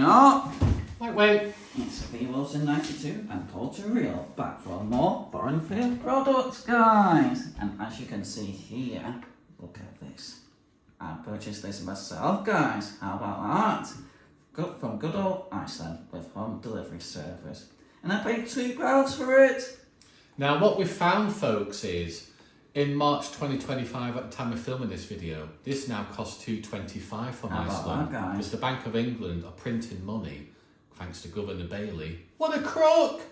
up? Lightweight. It's V Wilson 92 and Porter Real back for more foreign field products, guys. And as you can see here, look at this. I purchased this myself, guys. How about that? Good from good old Iceland with home delivery service. And I paid £2 for it. Now what we've found, folks, is in March 2025, at the time of filming this video, this now costs $2.25 from Iceland. Because the Bank of England are printing money, thanks to Governor Bailey. What a crook!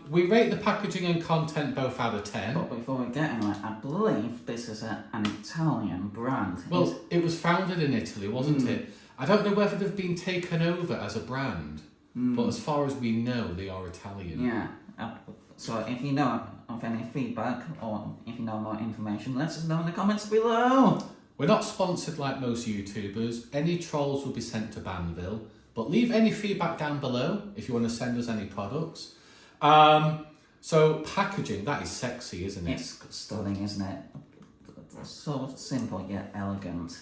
We rate the packaging and content both out of 10. But before we get into it, I believe this is an Italian brand. Well, it was founded in Italy, wasn't it? I don't know whether they've been taken over as a brand, but as far as we know, they are Italian. Yeah. So if you know of any feedback or if you know more information, let us know in the comments below. We're not sponsored like most YouTubers. Any trolls will be sent to Banville. But leave any feedback down below if you want to send us any products. So packaging, that is sexy, isn't it? It's stunning, isn't it? So simple yet elegant.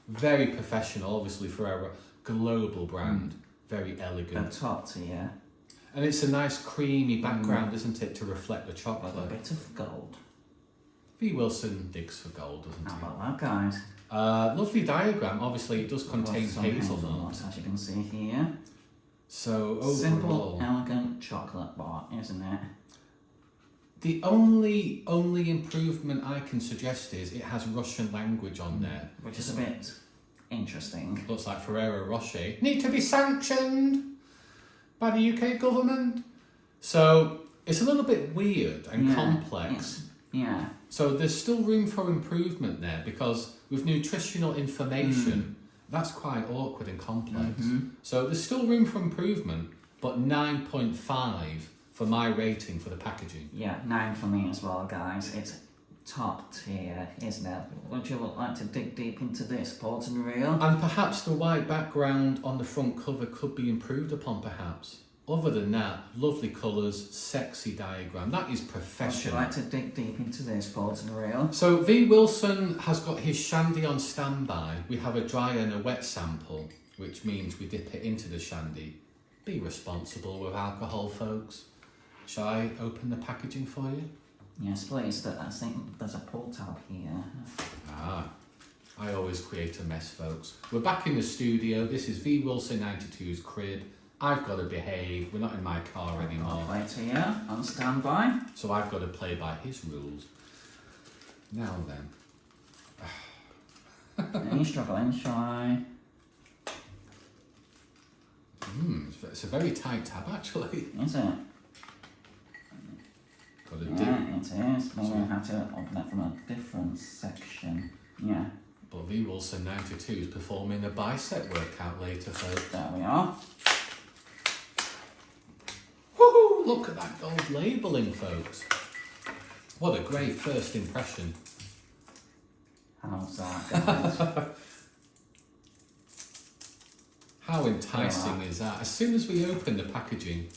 Very professional, obviously for our global brand. Very elegant. The top tier. And it's a nice creamy background, isn't it, to reflect the chocolate. With a bit of gold. V. Wilson digs for gold, doesn't he? How about that, guys? Lovely diagram. Obviously, it does contain hazelnut. As you can see here. So overall, simple, elegant chocolate bar, isn't it? The only improvement I can suggest is it has Russian language on there, which is a bit interesting. Looks like Ferrero Rocher need to be sanctioned by the UK government. So it's a little bit weird and complex. Yeah. So there's still room for improvement there because with nutritional information, that's quite awkward and complex. So there's still room for improvement, but 9.5 for my rating for the packaging. Yeah, 9 for me as well, guys. It's top tier, isn't it? Would you like to dig deep into this, Porter Real? And perhaps the white background on the front cover could be improved upon, perhaps. Other than that, lovely colours, sexy diagram. That is professional. Would you like to dig deep into this, Porter Real? So V. Wilson has got his shandy on standby. We have a dry and a wet sample, which means we dip it into the shandy. Be responsible with alcohol, folks. Shall I open the packaging for you? Yes, please. I think there's a pull tab here. I always create a mess, folks. We're back in the studio. This is V. Wilson 92's crib. I've got to behave. We're not in my car anymore. Right here, on standby. So I've got to play by his rules. Now then. Are you struggling? Shall I? It's a very tight tab, actually. Is it? Got to yeah, it is. Maybe I have to open it from a different section. Yeah. But V. Wilson 92 is performing a bicep workout later, folks. There we are. Woohoo! Look at that gold labelling, folks. What a great first impression. How's that, guys? How enticing is that? As soon as we open the packaging,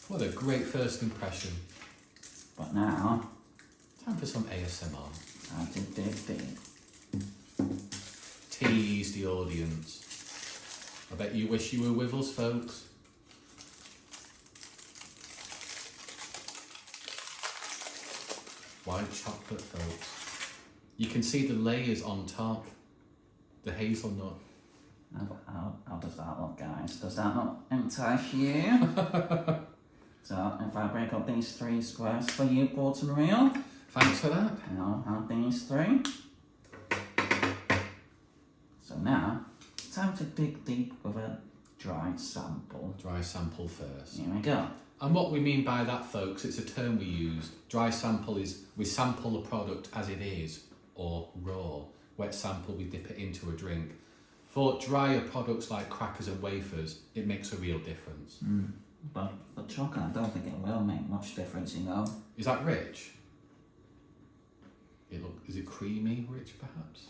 what a great first impression. But now, time for some ASMR. I did dig deep. Tease the audience. I bet you wish you were with us, folks. White chocolate, folks. You can see the layers on top. The hazelnut. How does that look, guys? Does that not entice you? So, if I break up these 3 squares for you, Porter Real. Thanks for that. And I'll have these 3. So now, time to dig deep with a dry sample. Dry sample first. Here we go. And what we mean by that, folks, it's a term we use. Dry sample is we sample the product as it is, or raw. Wet sample, we dip it into a drink. For drier products like crackers and wafers, it makes a real difference. But the chocolate, I don't think it will make much difference, you know. Is that rich? Is it creamy rich, perhaps?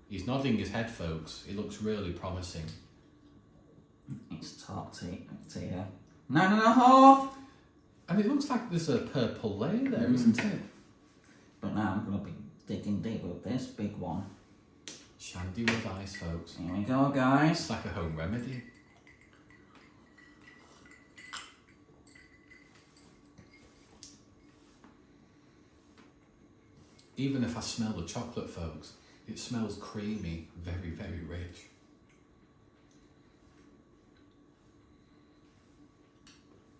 He's nodding his head, folks. It looks really promising. It's top tier. 9.5! And it looks like there's a purple layer there, isn't it? But now I'm going to be digging deep with this big one. Shandy with ice, folks. Here we go, guys. It's like a home remedy. even if I smell the chocolate, folks, it smells creamy, very, very rich.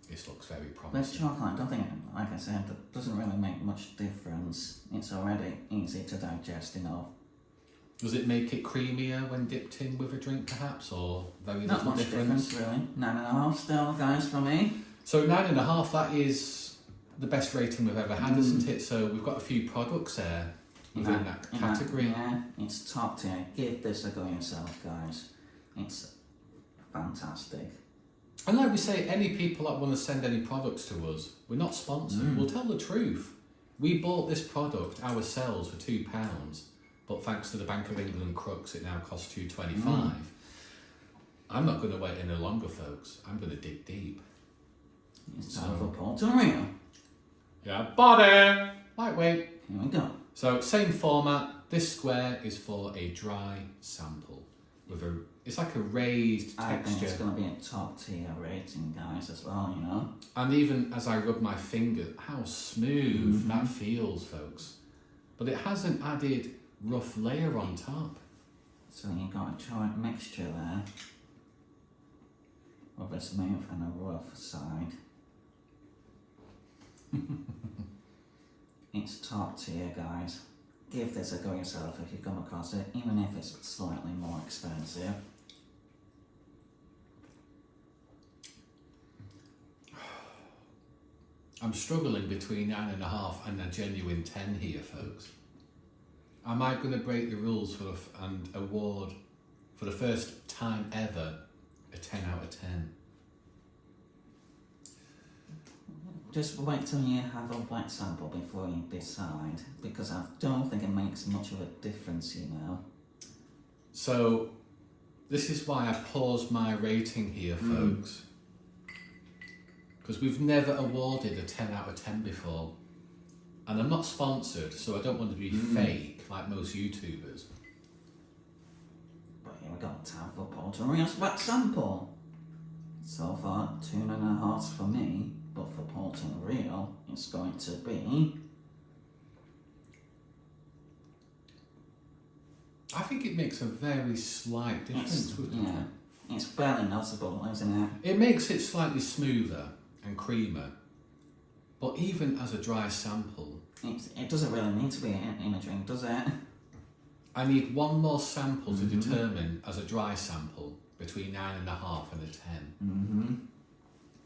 This looks very This promising. chocolate, I don't think, like I said, that doesn't really make much difference. It's already easy to digest enough. Does it make it creamier when dipped in with a drink, perhaps, or very Not little much difference? difference, really. 9.5 still, guys, for me. So 9.5, that is the best rating we've ever had, isn't it? So we've got a few products there within that category. Yeah, it's top tier. Give this a go yourself, guys. It's fantastic. And like we say, any people that want to send any products to us, we're not sponsored. We'll tell the truth. We bought this product ourselves for £2, but thanks to the Bank of England crooks, it now costs $2.25. I'm not going to wait any longer, folks. I'm going to dig deep. It's time for Puerto Rico. Yeah, body! Lightweight. Here we go. So, same format. This square is for a dry sample. It's like a raised I think it's texture. going to be a top tier rating, guys, as well, you know. And even as I rub my finger, how smooth that feels, folks. But it has an added rough layer on top. So you've got a joint mixture there of a smooth and a rough side. It's top tier, guys. Give this a go yourself if you come across it, even if it's slightly more expensive. I'm struggling between 9.5 and a genuine 10 here, folks. Am I going to break the rules and award, for the first time ever, a 10 out of 10? Just wait till you have a wet sample before you decide, because I don't think it makes much of a difference, you know. So, this is why I paused my rating here, folks. Because we've never awarded a 10 out of 10 before. And I'm not sponsored, so I don't want to be fake like most YouTubers. But here we go, time for Puerto Rico's wet sample. So far, 2.5 for me, but for Puerto Rico, it's going to be... I think it makes a very slight difference with yeah, it's barely noticeable, isn't it? It makes it slightly smoother and creamer, but even as a dry sample, It doesn't really need to be in a drink, does it? I need one more sample to determine as a dry sample between 9.5 and a 10.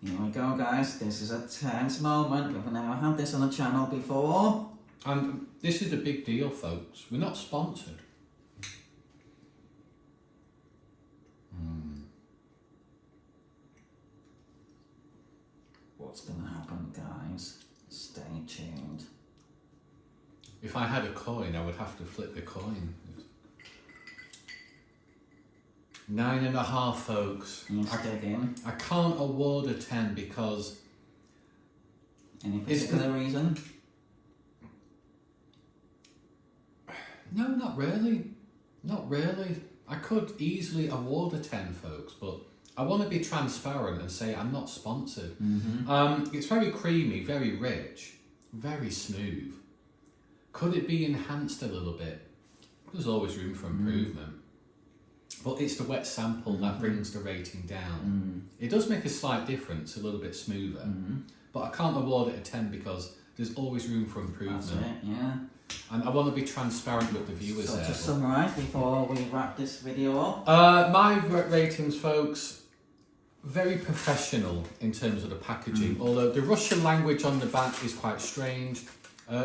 Here we go, guys. This is a tense moment. We've never had this on the channel before. And this is a big deal, folks. We're not sponsored. What's going to happen, guys? Stay tuned. If I had a coin, I would have to flip the coin. 9.5, folks. I can't award a 10 because... Any particular reason? No, not really. Not really. I could easily award a 10, folks, but I want to be transparent and say I'm not sponsored. It's very creamy, very rich, very smooth. Could it be enhanced a little bit? There's always room for improvement. But it's the wet sample that brings the rating down. It does make a slight difference, a little bit smoother. But I can't award it a 10 because there's always room for improvement. That's it, yeah. And I want to be transparent with the viewers So there. to summarise before we wrap this video up. My ratings, folks, very professional in terms of the packaging. Although the Russian language on the back is quite strange.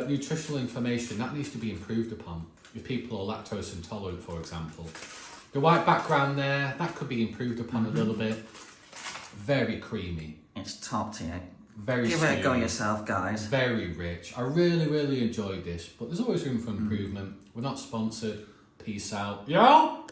Nutritional information, that needs to be improved upon. If people are lactose intolerant, for example. The white background there, that could be improved upon a little bit. Very creamy. It's top tier. Very Give smooth. it a go yourself, guys. Very rich. I really, really enjoyed this, but there's always room for improvement. We're not sponsored. Peace out. Yo!